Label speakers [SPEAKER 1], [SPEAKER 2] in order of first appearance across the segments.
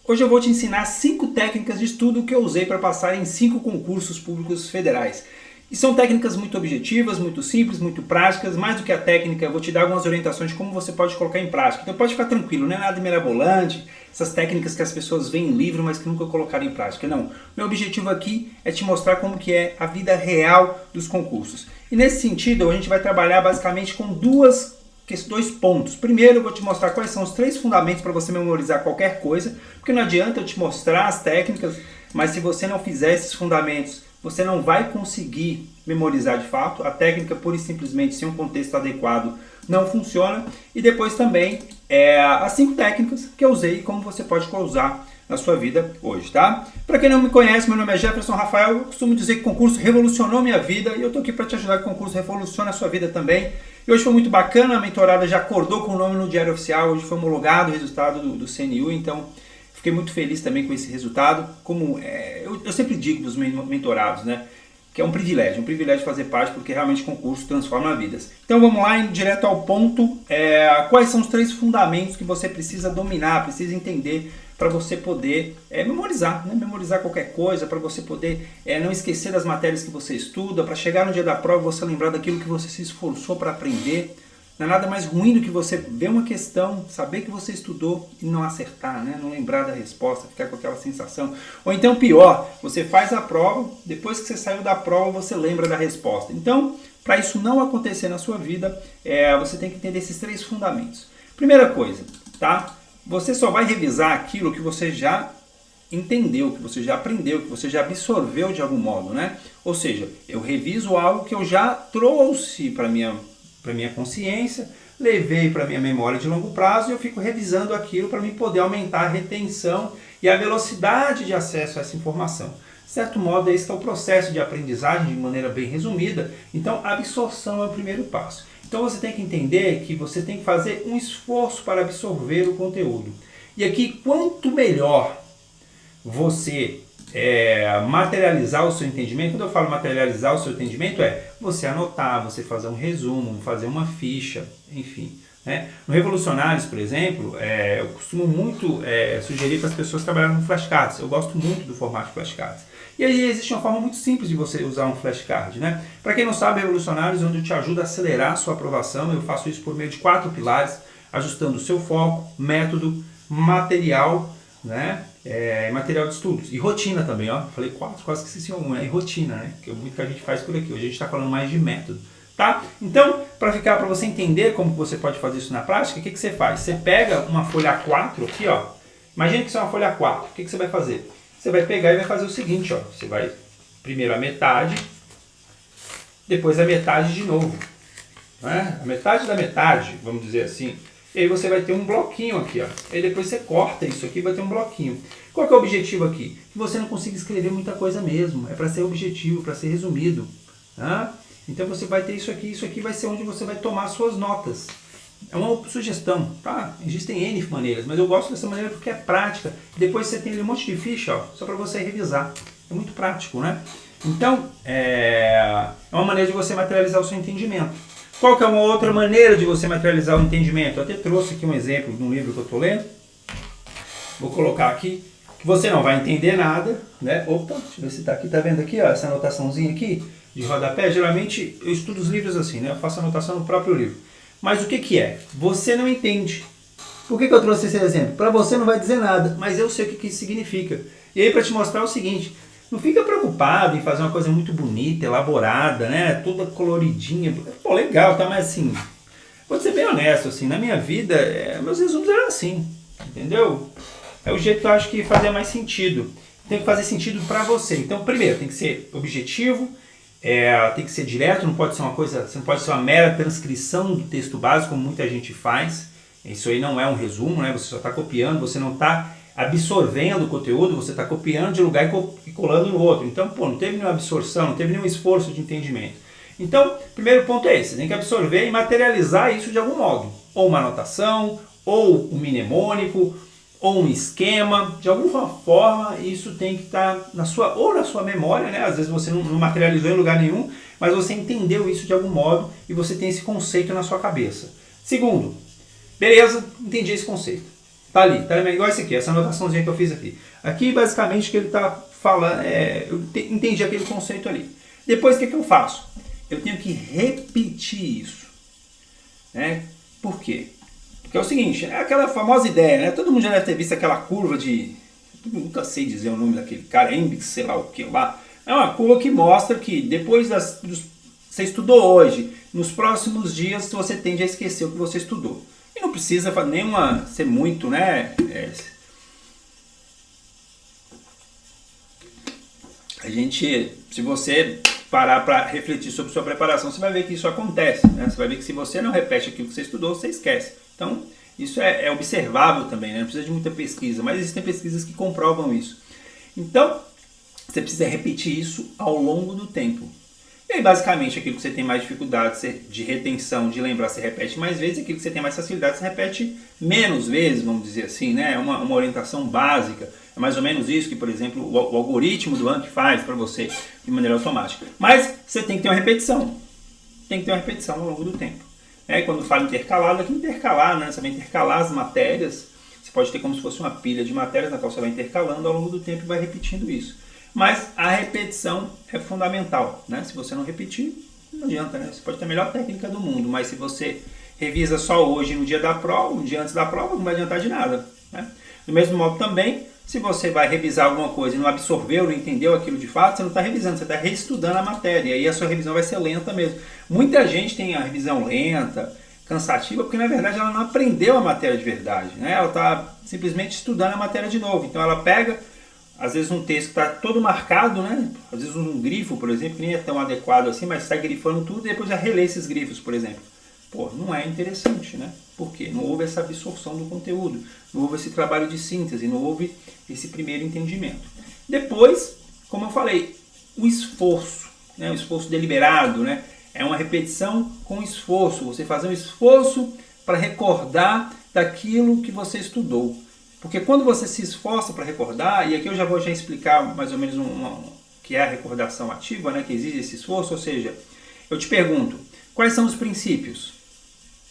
[SPEAKER 1] Hoje eu vou te ensinar 5 técnicas de estudo que eu usei para passar em 5 concursos públicos federais. E são técnicas muito objetivas, muito simples, muito práticas. Mais do que a técnica, eu vou te dar algumas orientações de como você pode colocar em prática. Então pode ficar tranquilo, não é nada mirabolante, essas técnicas que as pessoas veem em livro, mas que nunca colocaram em prática. Não, meu objetivo aqui é te mostrar como que é a vida real dos concursos. E nesse sentido, a gente vai trabalhar basicamente com dois pontos. Primeiro, eu vou te mostrar quais são os 3 fundamentos para você memorizar qualquer coisa, porque não adianta eu te mostrar as técnicas, mas se você não fizer esses fundamentos, você não vai conseguir memorizar de fato. A técnica, pura e simplesmente, sem um contexto adequado, não funciona. E depois também, as 5 técnicas que eu usei e como você pode usar na sua vida hoje, tá? Para quem não me conhece, meu nome é Jefferson Rafael, eu costumo dizer que o concurso revolucionou minha vida e eu tô aqui para te ajudar que o concurso revolucione a sua vida também. E hoje foi muito bacana, a mentorada já acordou com o nome no Diário Oficial, hoje foi homologado o resultado do CNU, então fiquei muito feliz também com esse resultado. Como eu sempre digo para os mentorados, né, que é um privilégio fazer parte, porque realmente o concurso transforma vidas. Então vamos lá, indo direto ao ponto, quais são os 3 fundamentos que você precisa dominar, precisa entender para você poder memorizar, né? Memorizar qualquer coisa, para você poder não esquecer das matérias que você estuda, para chegar no dia da prova você lembrar daquilo que você se esforçou para aprender. Não é nada mais ruim do que você ver uma questão, saber que você estudou e não acertar, né? Não lembrar da resposta, ficar com aquela sensação. Ou então pior, você faz a prova, depois que você saiu da prova você lembra da resposta. Então, para isso não acontecer na sua vida, você tem que entender esses 3 fundamentos. Primeira coisa, tá? Você só vai revisar aquilo que você já entendeu, que você já aprendeu, que você já absorveu de algum modo, né? Ou seja, eu reviso algo que eu já trouxe para minha consciência, levei para minha memória de longo prazo e eu fico revisando aquilo para mim poder aumentar a retenção e a velocidade de acesso a essa informação. De certo modo, esse é o processo de aprendizagem de maneira bem resumida. Então, a absorção é o primeiro passo. Então você tem que entender que você tem que fazer um esforço para absorver o conteúdo. E aqui, quanto melhor você materializar o seu entendimento, quando eu falo materializar o seu entendimento, você anotar, você fazer um resumo, fazer uma ficha, enfim. Né? No Revolucionários, por exemplo, eu costumo muito sugerir para as pessoas trabalharem com flashcards. Eu gosto muito do formato de flashcards. E aí existe uma forma muito simples de você usar um flashcard, né? Para quem não sabe, Revolucionários, onde eu te ajudo a acelerar a sua aprovação, eu faço isso por meio de 4 pilares, ajustando o seu foco, método, material, né? Material de estudos e rotina também, ó. Falei 4, quase que esqueci um, e rotina, né? Que é muito que a gente faz por aqui. Hoje a gente está falando mais de método, tá? Então, para você entender como você pode fazer isso na prática, o que você faz? Você pega uma folha A4 aqui, ó. Imagina que isso é uma folha A4. O que você vai fazer? Você vai pegar e vai fazer o seguinte, ó. Você vai primeiro a metade, depois a metade de novo, né? A metade da metade, vamos dizer assim. E aí você vai ter um bloquinho aqui, ó. Aí depois você corta isso aqui e vai ter um bloquinho. Qual que é o objetivo aqui? Que você não consiga escrever muita coisa mesmo. É para ser objetivo, para ser resumido, tá? Então você vai ter isso aqui vai ser onde você vai tomar suas notas. É uma sugestão, tá? Existem N maneiras, mas eu gosto dessa maneira porque é prática. Depois você tem ali um monte de ficha, ó, só para você revisar. É muito prático, né? Então, é uma maneira de você materializar o seu entendimento. Qual que é uma outra maneira de você materializar o entendimento? Eu até trouxe aqui um exemplo de um livro que eu estou lendo. Vou colocar aqui, que você não vai entender nada, né? Opa, deixa eu ver se está aqui, tá vendo aqui, ó, essa anotaçãozinha aqui de rodapé. Geralmente eu estudo os livros assim, né? Eu faço anotação no próprio livro. Mas o que é? Você não entende. Por que eu trouxe esse exemplo? Para você não vai dizer nada, mas eu sei o que isso significa. E aí para te mostrar o seguinte, não fica preocupado em fazer uma coisa muito bonita, elaborada, né? Toda coloridinha. Pô, legal, tá? Mas assim, vou ser bem honesto, assim, na minha vida, meus resumos eram assim, entendeu? É o jeito que eu acho que fazia mais sentido. Tem que fazer sentido para você. Então, primeiro, tem que ser objetivo, tem que ser direto, não pode ser uma coisa, você não pode ser uma mera transcrição do texto básico, como muita gente faz. Isso aí não é um resumo, né? Você só está copiando, você não está absorvendo o conteúdo, você está copiando de um lugar e colando no outro. Então, pô, não teve nenhuma absorção, não teve nenhum esforço de entendimento. Então, o primeiro ponto é esse, você tem que absorver e materializar isso de algum modo. Ou uma anotação, ou um mnemônico, ou um esquema, de alguma forma isso tem que estar na sua memória, né? Às vezes você não materializou em lugar nenhum, mas você entendeu isso de algum modo e você tem esse conceito na sua cabeça. Segundo, beleza, entendi esse conceito. Tá ali, tá igual esse aqui, essa anotaçãozinha que eu fiz aqui. Aqui, basicamente, o que ele está falando, eu entendi aquele conceito ali. Depois, o que eu faço? Eu tenho que repetir isso. Né? Por quê? Porque é o seguinte, é aquela famosa ideia, né? Todo mundo já deve ter visto aquela curva de... Eu nunca sei dizer o nome daquele cara, Embix, sei lá o que lá. É uma curva que mostra que depois você estudou hoje, nos próximos dias você tende a esquecer o que você estudou. E não precisa ser muito, né? Se você parar para refletir sobre sua preparação, você vai ver que isso acontece. Né? Você vai ver que se você não repete aquilo que você estudou, você esquece. Então, isso é observável também, né? Não precisa de muita pesquisa, mas existem pesquisas que comprovam isso. Então, você precisa repetir isso ao longo do tempo. E aí, basicamente, aquilo que você tem mais dificuldade de retenção, de lembrar, você repete mais vezes, aquilo que você tem mais facilidade, você repete menos vezes, vamos dizer assim, né? É uma orientação básica. É mais ou menos isso que, por exemplo, o algoritmo do Anki faz para você de maneira automática. Mas você tem que ter uma repetição. Tem que ter uma repetição ao longo do tempo. Quando fala intercalado, aqui intercalar, né? Você vai intercalar as matérias. Você pode ter como se fosse uma pilha de matérias na qual você vai intercalando ao longo do tempo e vai repetindo isso. Mas a repetição é fundamental, né? Se você não repetir, não adianta, né? Você pode ter a melhor técnica do mundo, mas se você revisa só hoje, no dia da prova, no dia antes da prova, não vai adiantar de nada, né? Do mesmo modo também, se você vai revisar alguma coisa e não absorveu, não entendeu aquilo de fato, você não está revisando, você está reestudando a matéria, e aí a sua revisão vai ser lenta mesmo. Muita gente tem a revisão lenta, cansativa, porque na verdade ela não aprendeu a matéria de verdade, né? Ela está simplesmente estudando a matéria de novo, então ela pega... Às vezes um texto que está todo marcado, né? Às vezes um grifo, por exemplo, que nem é tão adequado assim, mas está grifando tudo e depois já relê esses grifos, por exemplo. Pô, não é interessante, né? Por quê? Não houve essa absorção do conteúdo, não houve esse trabalho de síntese, não houve esse primeiro entendimento. Depois, como eu falei, o esforço, né? O esforço deliberado, né? É uma repetição com esforço, você fazer um esforço para recordar daquilo que você estudou. Porque quando você se esforça para recordar, e aqui eu já vou explicar mais ou menos que é a recordação ativa, né, que exige esse esforço, ou seja, eu te pergunto, quais são os princípios?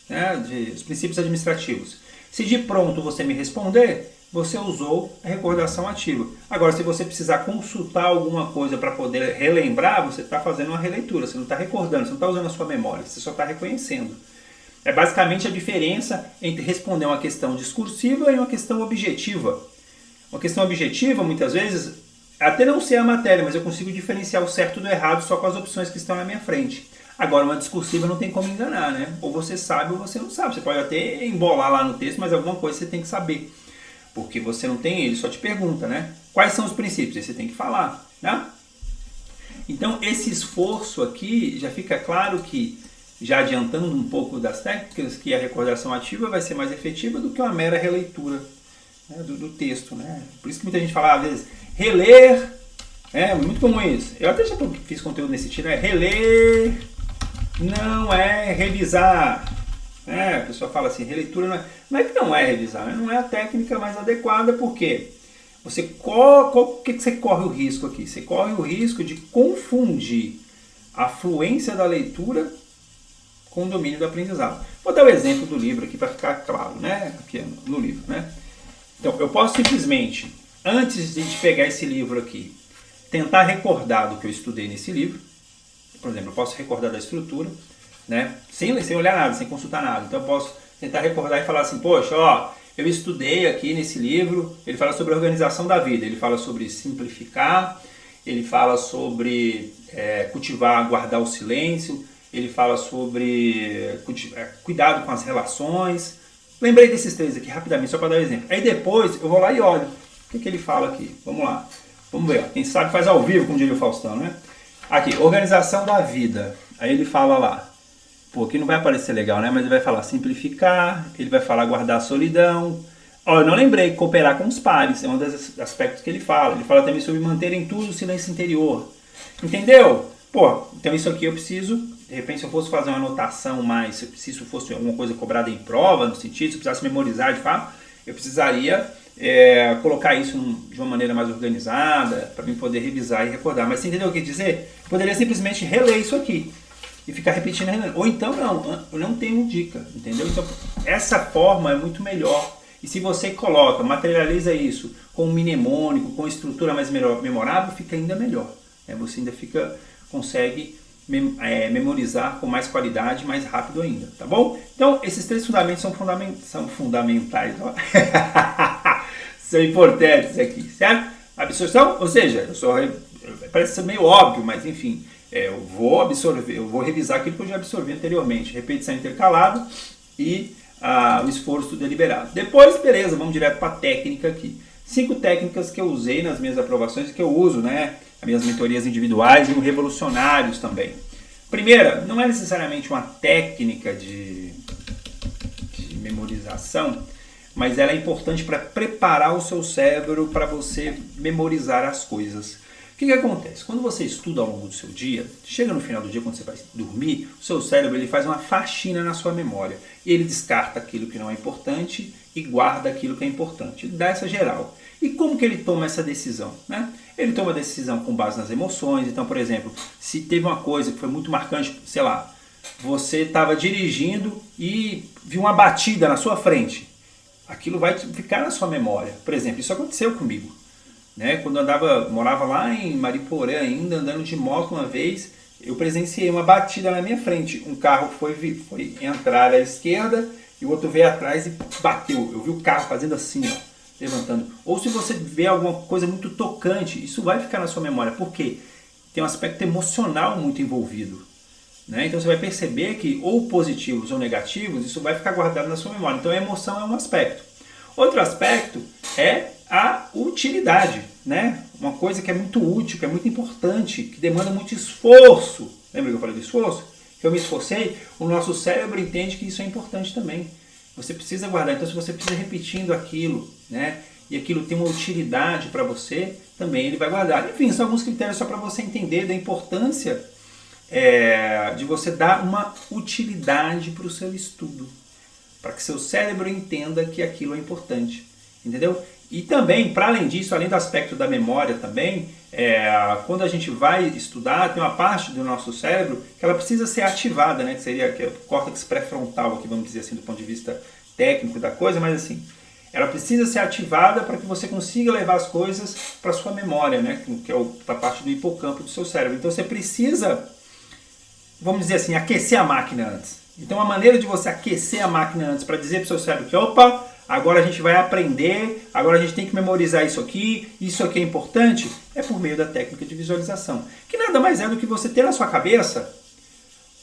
[SPEAKER 1] Né, os princípios administrativos. Se de pronto você me responder, você usou a recordação ativa. Agora, se você precisar consultar alguma coisa para poder relembrar, você está fazendo uma releitura, você não está recordando, você não está usando a sua memória, você só está reconhecendo. É basicamente a diferença entre responder uma questão discursiva e uma questão objetiva. Uma questão objetiva, muitas vezes, até não sei a matéria, mas eu consigo diferenciar o certo do errado só com as opções que estão na minha frente. Agora, uma discursiva não tem como enganar, né? Ou você sabe ou você não sabe. Você pode até embolar lá no texto, mas alguma coisa você tem que saber. Porque você não tem, ele só te pergunta, né? Quais são os princípios? Aí você tem que falar, né? Então, esse esforço aqui, já fica claro que, já adiantando um pouco das técnicas, que a recordação ativa vai ser mais efetiva do que uma mera releitura, né, do texto. Né? Por isso que muita gente fala, às vezes, reler, é muito comum isso. Eu até já fiz conteúdo nesse sentido, reler não é revisar. A pessoa fala assim, releitura não é que não é revisar, né? Não é a técnica mais adequada, porque o que você corre o risco aqui? Você corre o risco de confundir a fluência da leitura com o domínio do aprendizado. Vou dar o exemplo do livro aqui para ficar claro, né? Aqui no livro, né? Então, eu posso simplesmente, antes de pegar esse livro aqui, tentar recordar do que eu estudei nesse livro. Por exemplo, eu posso recordar da estrutura, né? Sem olhar nada, sem consultar nada. Então, eu posso tentar recordar e falar assim, poxa, eu estudei aqui nesse livro, ele fala sobre a organização da vida, ele fala sobre simplificar, ele fala sobre cultivar, guardar o silêncio, ele fala sobre cuidado com as relações. Lembrei desses três aqui rapidamente, só para dar um exemplo. Aí depois eu vou lá e olho. O que ele fala aqui? Vamos lá. Vamos ver. Quem sabe faz ao vivo, como diria o Faustão, né? Aqui, organização da vida. Aí ele fala lá. Pô, aqui não vai aparecer legal, né? Mas ele vai falar simplificar, ele vai falar guardar a solidão. Eu não lembrei, cooperar com os pares. É um dos aspectos que ele fala. Ele fala também sobre manter em tudo o silêncio interior. Entendeu? Pô, então isso aqui eu preciso, de repente se eu fosse fazer uma anotação mais, se isso fosse alguma coisa cobrada em prova, no sentido, se eu precisasse memorizar de fato, eu precisaria colocar isso de uma maneira mais organizada, para mim poder revisar e recordar. Mas você entendeu o que dizer? Eu poderia simplesmente reler isso aqui e ficar repetindo. Ou então não, eu não tenho dica, entendeu? Então essa forma é muito melhor. E se você coloca, materializa isso com um mnemônico, com estrutura mais memorável, fica ainda melhor. Você ainda consegue memorizar com mais qualidade, mais rápido ainda, tá bom? Então, esses 3 fundamentos são fundamentais, ó. São importantes aqui, certo? Absorção, ou seja, parece ser meio óbvio, mas enfim, eu vou revisar aquilo que eu já absorvi anteriormente, repetição intercalada e o esforço deliberado. Depois, beleza, vamos direto para a técnica aqui. 5 técnicas que eu usei nas minhas aprovações, que eu uso, né? As minhas mentorias individuais e no Revolucionários também. Primeira, não é necessariamente uma técnica de memorização, mas ela é importante para preparar o seu cérebro para você memorizar as coisas. O que acontece? Quando você estuda ao longo do seu dia, chega no final do dia, quando você vai dormir, o seu cérebro ele faz uma faxina na sua memória. E ele descarta aquilo que não é importante e guarda aquilo que é importante. Ele dá essa geral. E como que ele toma essa decisão? Né? Ele toma a decisão com base nas emoções. Então, por exemplo, se teve uma coisa que foi muito marcante, sei lá, você estava dirigindo e viu uma batida na sua frente. Aquilo vai ficar na sua memória. Por exemplo, isso aconteceu comigo. Né? Quando eu morava lá em Mariporã ainda, andando de moto uma vez, eu presenciei uma batida na minha frente. Um carro foi entrar à esquerda e o outro veio atrás e bateu. Eu vi o carro fazendo assim, ó, levantando. Ou se você vê alguma coisa muito tocante, isso vai ficar na sua memória. Por quê? Tem um aspecto emocional muito envolvido. Né? Então você vai perceber que ou positivos ou negativos, isso vai ficar guardado na sua memória. Então a emoção é um aspecto. Outro aspecto é a utilidade, né? Uma coisa que é muito útil, que é muito importante, que demanda muito esforço. Lembra que eu falei do esforço? Que eu me esforcei, o nosso cérebro entende que isso é importante também. Você precisa guardar, então se você precisa repetindo aquilo, né? E aquilo tem uma utilidade para você, também ele vai guardar. Enfim, são alguns critérios só para você entender da importância de você dar uma utilidade para o seu estudo, para que seu cérebro entenda que aquilo é importante, entendeu? E também, para além disso, além do aspecto da memória também, quando a gente vai estudar, tem uma parte do nosso cérebro que ela precisa ser ativada, né? Que seria o córtex pré-frontal, aqui, vamos dizer assim, do ponto de vista técnico da coisa, mas assim, ela precisa ser ativada para que você consiga levar as coisas para a sua memória, né? Que é a parte do hipocampo do seu cérebro. Então você precisa, vamos dizer assim, aquecer a máquina antes. Então a maneira de você aquecer a máquina antes para dizer para o seu cérebro que, opa, agora a gente vai aprender, agora a gente tem que memorizar isso aqui é importante, é por meio da técnica de visualização. Que nada mais é do que você ter na sua cabeça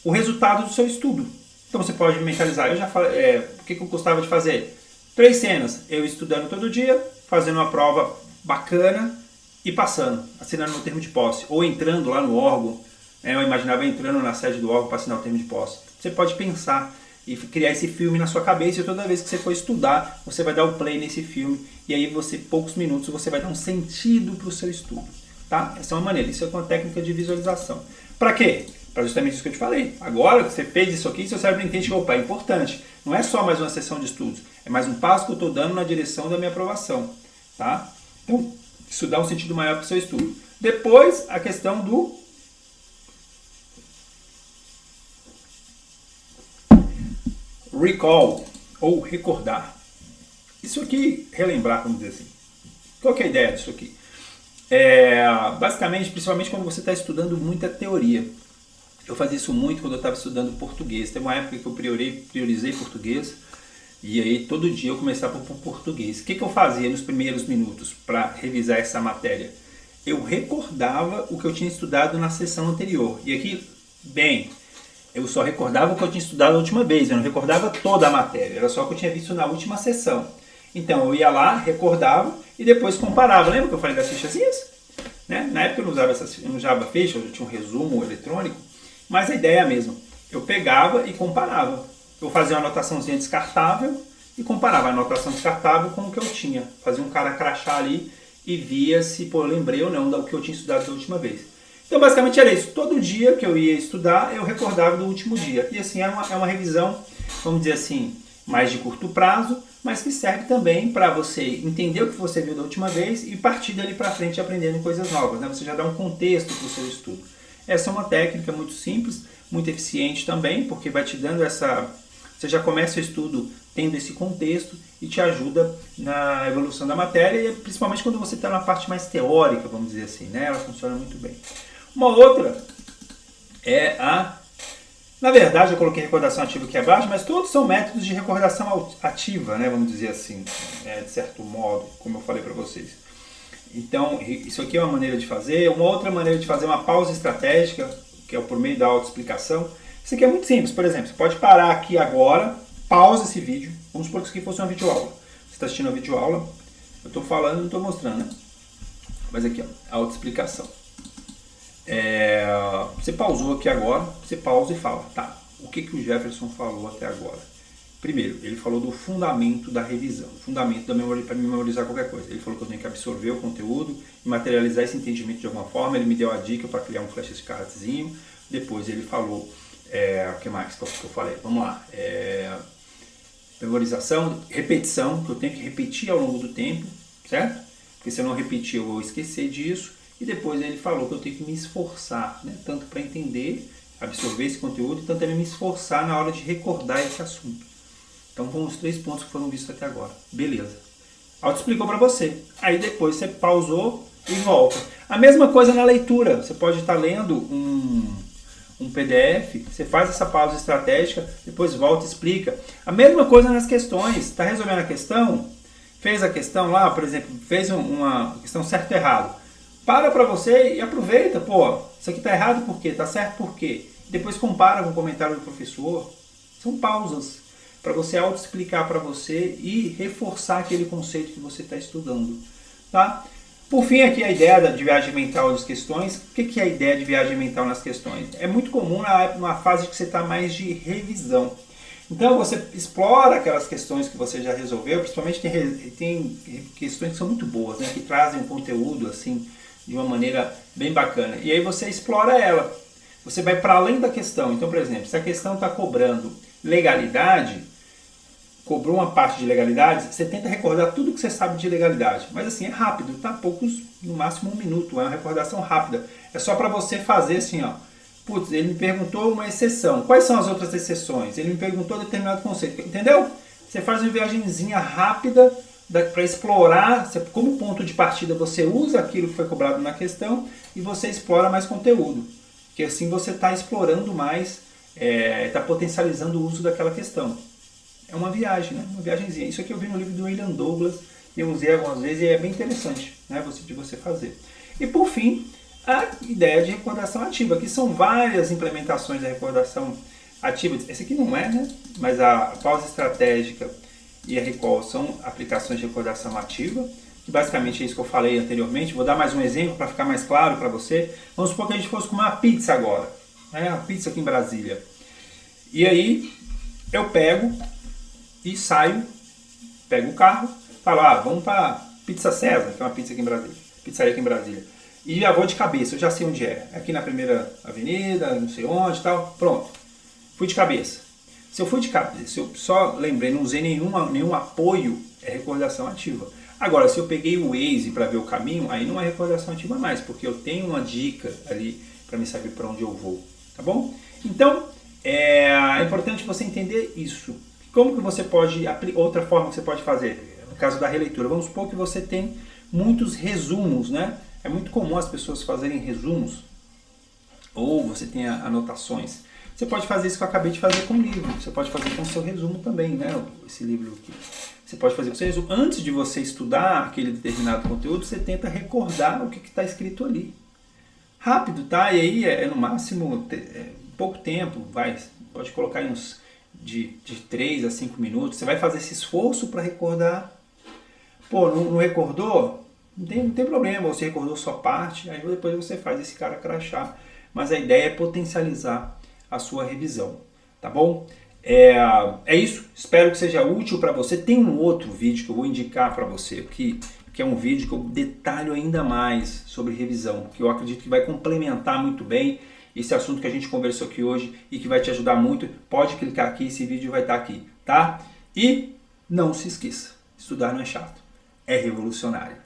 [SPEAKER 1] o resultado do seu estudo. Então você pode mentalizar, eu já falei, o que eu gostava de fazer? 3 cenas, eu estudando todo dia, fazendo uma prova bacana e passando, assinando meu termo de posse, ou entrando lá no órgão, eu imaginava entrando na sede do órgão para assinar o termo de posse. Você pode pensar e criar esse filme na sua cabeça, e toda vez que você for estudar, você vai dar o play nesse filme, e aí poucos minutos, você vai dar um sentido para o seu estudo. Tá? Essa é uma maneira, isso é uma técnica de visualização. Para quê? Para justamente isso que eu te falei. Agora que você fez isso aqui, seu cérebro entende que, opa, é importante. Não é só mais uma sessão de estudos, é mais um passo que eu estou dando na direção da minha aprovação. Tá? Então, isso dá um sentido maior para o seu estudo. Depois, a questão do recall, ou recordar. Isso aqui, relembrar, vamos dizer assim. Qual que é a ideia disso aqui? Basicamente, principalmente quando você está estudando muita teoria. Eu fazia isso muito quando eu estava estudando português. Teve uma época que eu priorizei português, e aí todo dia eu começava por português. O que eu fazia nos primeiros minutos para revisar essa matéria? Eu recordava o que eu tinha estudado na sessão anterior. E aqui, eu só recordava o que eu tinha estudado a última vez, eu não recordava toda a matéria, era só o que eu tinha visto na última sessão. Então eu ia lá, recordava e depois comparava. Lembra que eu falei das fichazinhas? Né? Na época eu não usava ficha, eu tinha um resumo eletrônico, mas a ideia é a mesma. Eu pegava e comparava. Eu fazia uma anotaçãozinha descartável e comparava a anotação descartável com o que eu tinha. Fazia um cara crachá ali e via se eu lembrei ou não do que eu tinha estudado da última vez. Então, basicamente era isso. Todo dia que eu ia estudar, eu recordava do último dia. E assim, é uma revisão, vamos dizer assim, mais de curto prazo, mas que serve também para você entender o que você viu da última vez e partir dali para frente aprendendo coisas novas. Né? Você já dá um contexto para o seu estudo. Essa é uma técnica muito simples, muito eficiente também, porque vai te dando essa... Você já começa o estudo tendo esse contexto e te ajuda na evolução da matéria, e principalmente quando você está na parte mais teórica, vamos dizer assim, né? Ela funciona muito bem. Uma outra é na verdade eu coloquei recordação ativa aqui abaixo, mas todos são métodos de recordação ativa, né? Vamos dizer assim, de certo modo, como eu falei para vocês. Então, isso aqui é uma maneira de fazer. Uma outra maneira de fazer é uma pausa estratégica, que é por meio da autoexplicação. Isso aqui é muito simples. Por exemplo, você pode parar aqui agora, pausa esse vídeo. Vamos supor que isso aqui fosse uma videoaula. Você está assistindo a videoaula, eu estou falando e não estou mostrando, né? Mas aqui, ó, autoexplicação. Você pausou aqui agora, você pausa e fala, tá, o que o Jefferson falou até agora? Primeiro, ele falou do fundamento da revisão, fundamento da memória para memorizar qualquer coisa. Ele falou que eu tenho que absorver o conteúdo e materializar esse entendimento de alguma forma. Ele me deu a dica para criar um flashcardzinho. Depois ele falou, o que mais que eu falei? Vamos lá. Memorização, repetição, que eu tenho que repetir ao longo do tempo, certo? Porque se eu não repetir eu vou esquecer disso. E depois ele falou que eu tenho que me esforçar, né? Tanto para entender, absorver esse conteúdo, e tanto também me esforçar na hora de recordar esse assunto. Então foram os 3 pontos que foram vistos até agora. Beleza. Auto-explicou para você. Aí depois você pausou e volta. A mesma coisa na leitura. Você pode estar lendo um PDF, você faz essa pausa estratégica, depois volta e explica. A mesma coisa nas questões. Está resolvendo a questão, fez a questão lá, por exemplo, fez uma questão certo ou errado. Para você e aproveita. Pô, isso aqui está errado por quê? Está certo por quê? Depois compara com o comentário do professor. São pausas para você auto-explicar para você e reforçar aquele conceito que você está estudando. Tá? Por fim, aqui a ideia de viagem mental das questões. O que é a ideia de viagem mental nas questões? É muito comum numa fase que você está mais de revisão. Então você explora aquelas questões que você já resolveu, principalmente tem questões que são muito boas, né? Que trazem um conteúdo assim de uma maneira bem bacana. E aí você explora ela. Você vai para além da questão. Então, por exemplo, se a questão está cobrando legalidade, cobrou uma parte de legalidade, você tenta recordar tudo que você sabe de legalidade. Mas assim, é rápido, tá? Poucos, no máximo 1 minuto. É uma recordação rápida. É só para você fazer assim, ó. Putz, ele me perguntou uma exceção. Quais são as outras exceções? Ele me perguntou determinado conceito. Entendeu? Você faz uma viagemzinha rápida para explorar, como ponto de partida você usa aquilo que foi cobrado na questão e você explora mais conteúdo. Porque assim você está explorando mais, está potencializando o uso daquela questão. É uma viagem, né? Uma viagemzinha. Isso aqui eu vi no livro do William Douglas e eu usei algumas vezes e é bem interessante, né? De você fazer. E por fim, a ideia de recordação ativa, que são várias implementações da recordação ativa. Esse aqui não é, né? Mas a pausa estratégica e a recall são aplicações de recordação ativa, que basicamente é isso que eu falei anteriormente. Vou dar mais um exemplo para ficar mais claro para você. Vamos supor que a gente fosse comer uma pizza agora, né? Uma pizza aqui em Brasília. E aí eu pego e saio, pego o carro, falo, vamos para Pizza César, que é uma pizza aqui em Brasília, pizzaria aqui em Brasília. E já vou de cabeça, eu já sei onde é. Aqui na primeira avenida, não sei onde e tal. Pronto. Fui de cabeça. Se eu fui de cabeça, se eu só lembrei, não usei nenhum apoio, é recordação ativa. Agora, se eu peguei o Waze para ver o caminho, aí não é recordação ativa mais, porque eu tenho uma dica ali para me saber para onde eu vou. Tá bom? Então, é importante você entender isso. Como que você pode, outra forma que você pode fazer, no caso da releitura, vamos supor que você tem muitos resumos, né? É muito comum as pessoas fazerem resumos, ou você tem anotações. Você pode fazer isso que eu acabei de fazer com o livro, você pode fazer com o seu resumo também, né? Esse livro aqui. Você pode fazer com o seu resumo. Antes de você estudar aquele determinado conteúdo, você tenta recordar o que está escrito ali. Rápido, tá? E aí é no máximo pouco tempo, pode colocar em uns de 3 a 5 minutos. Você vai fazer esse esforço para recordar. Pô, não recordou? Não tem problema, você recordou só parte, aí depois você faz esse cara crachar. Mas a ideia é potencializar a sua revisão, tá bom? É isso, espero que seja útil para você. Tem um outro vídeo que eu vou indicar para você, que é um vídeo que eu detalho ainda mais sobre revisão, que eu acredito que vai complementar muito bem esse assunto que a gente conversou aqui hoje e que vai te ajudar muito. Pode clicar aqui, esse vídeo vai estar aqui, tá? E não se esqueça, estudar não é chato, é revolucionário.